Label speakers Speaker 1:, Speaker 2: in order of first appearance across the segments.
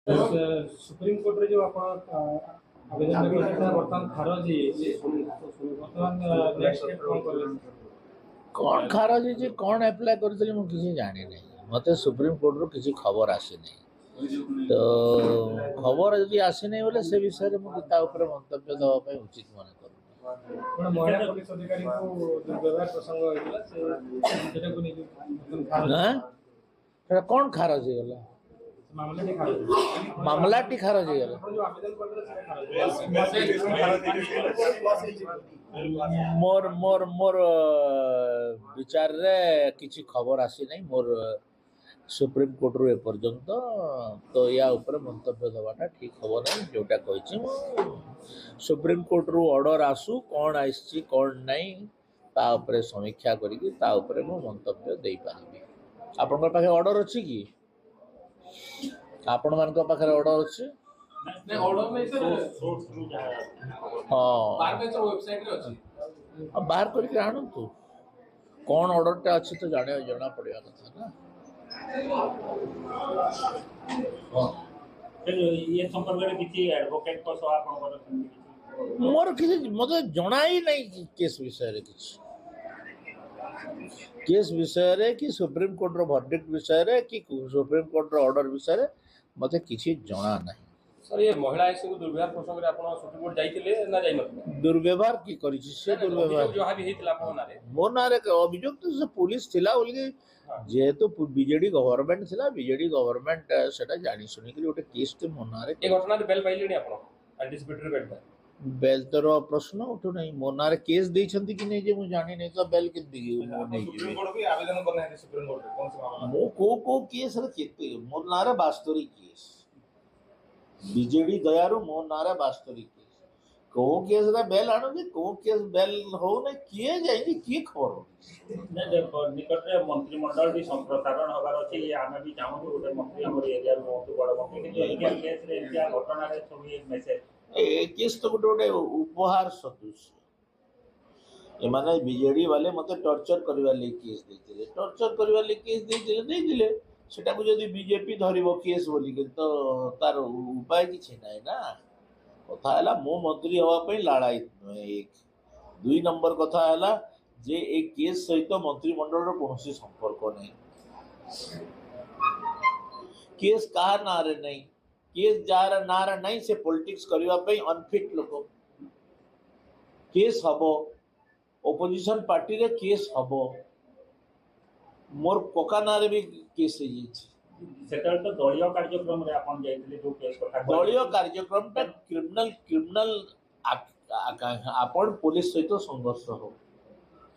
Speaker 1: supreme court रे जो आपण आवेदन करता वर्तमान खारज वर्तमान नेक्स्ट स्टेप कोन करले
Speaker 2: कौन खारज है कौन एप्लाय करते मुझे किसी जानी नहीं मत सुप्रीम कोर्ट रू किसी खबर आसी नहीं तो खबर यदि आसी नहीं बोले से विषय में मुझे मंतव्य देवाई उचित मन कर
Speaker 1: महिला पुलिस अधिकारी को दुर्व्यवहार प्रसंग होइला से जेटा को नहीं खारज
Speaker 2: कौन खारज हो गला
Speaker 1: मामला नहीं खारज
Speaker 2: मामला टी खारज हो गला
Speaker 1: आपण जो आवेदन करले से खारज
Speaker 2: मोर मोर मोर विचार रे किसी खबर आसी नहीं मोर सुप्रीम कोर्ट रू एपर्यंत तो या ऊपर मंतव्य देवाटा ठीक हम ना जोटा कही सुप्रीम कोर्ट रू ऑर्डर आसू कौन आसी कौन नहीं ता उपरे समीक्षा करिकी ता उपरे मो मंतव्य दे पारिबी आपन पाखे ऑर्डर अछि कि आपण मान पाखे ऑर्डर अछि
Speaker 1: नहीं ऑर्डर नहीं सर
Speaker 2: हां
Speaker 1: बार में तो वेबसाइट रे अछि
Speaker 2: अब बाहर करके आणु तू कौन ऑर्डर टा अछि तो जाने जना पड़िया कथा ना
Speaker 3: ये संपर्क में किसी एडवोकेट को सह आपण
Speaker 2: मोर किसी मते जना ही नहीं केस विषय रे किछ केस विषय रे कि सुप्रीम कोर्ट रो वर्डिक्ट विषय रे कि सुप्रीम कोर्ट रो ऑर्डर विषय रे मते किछि जना नहीं
Speaker 1: सर ये महिला आईसी को दुर्व्यवहार प्रसंग रे आपण सुप्रीम कोर्ट जाइतिले ना जाई नथिले
Speaker 2: दुर्व्यवहार की करिछि से दुर्व्यवहार
Speaker 1: जो हाबी हेतिला आपण नारे
Speaker 2: मोर नारे अभियोग तो से पुलिस थिला बोलके जेहेतु बीजेडी गवर्नमेंट थिला बीजेडी गवर्नमेंट सेटा जानि सुनि कि ओटे केस ते मोर नारे
Speaker 1: ए घटना रे बेल पाइलेनी आपण एंटिसिपेटरी बेल पाइ
Speaker 2: बेल तोर प्रश्न उठो नहीं मोर नारे केस देई छंती कि नहीं जे मु जानि नहीं तो बेल के दिगी मो नहीं
Speaker 1: सुप्रीम कोर्ट भी आवेदन करने है सुप्रीम कोर्ट रे कौन सा मामला
Speaker 2: मो को केस रे केते मोर नारे बास्तरी केस बीजेडी दयारु मोर नारे बास्तरी केस को केस रे बेल आनो कि को केस बेल हो नहीं किए जाई किए खबर हो
Speaker 3: नहीं देखो निकट रे मंत्रिमंडल भी संप्रसारण होबार अछि आमे भी चाहू गोटे मंत्री हमर एरिया में बहुत बड़ मंत्री के इंडिया केस रे इंडिया घटना रे सब एक मैसेज
Speaker 2: ए केस तो गोटे उपहार सदृश ए माने बीजेडी वाले मते टॉर्चर करबा ले केस देथिले टॉर्चर करबा ले केस देथिले सेटा को जदी बीजेपी धरिबो केस बोली के तो तार उपाय किछ नाही ना कथा हला मो मंत्री हवा पे लड़ाई एक दुई नंबर कथा हला जे एक केस सहित मंत्रिमंडल रो कोनोसी संपर्क नहीं केस कहा नारे नहीं केस जार नारा नहीं से पॉलिटिक्स करबा पे अनफिट लोक केस हबो ओपोजिशन पार्टी रे केस हबो मोर कोका नारे भी केस है
Speaker 3: सेटल तो दलीय कार्यक्रम रे आपण जाइतिले जो केस कथा
Speaker 2: दलीय कार्यक्रम टा क्रिमिनल आपण पुलिस सहित संघर्ष हो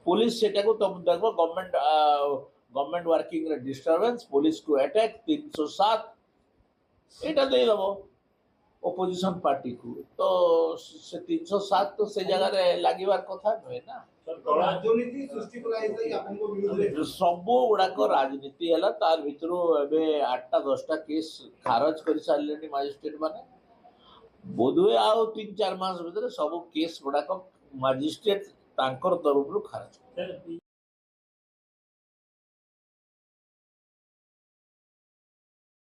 Speaker 2: पुलिस सेटा को तब देखो गवर्नमेंट वर्किंग रे डिस्टरबेंस पुलिस को अटैक 307 एटा दे दबो ओपोजिशन पार्टी को तो से 307 तो से जगह रे लागिबार कथा नय ना
Speaker 1: राजनीति सृष्टि कराई आपन को विरोध
Speaker 2: सब गुड़ा राजनीति है तार भितर एबे 8टा 10टा केस खारज कर सारे मजिस्ट्रेट माने बोधवे आओ 3-4 मास भीतर सब केस गुड़ाक मजिस्ट्रेट तांकर तरफ खारज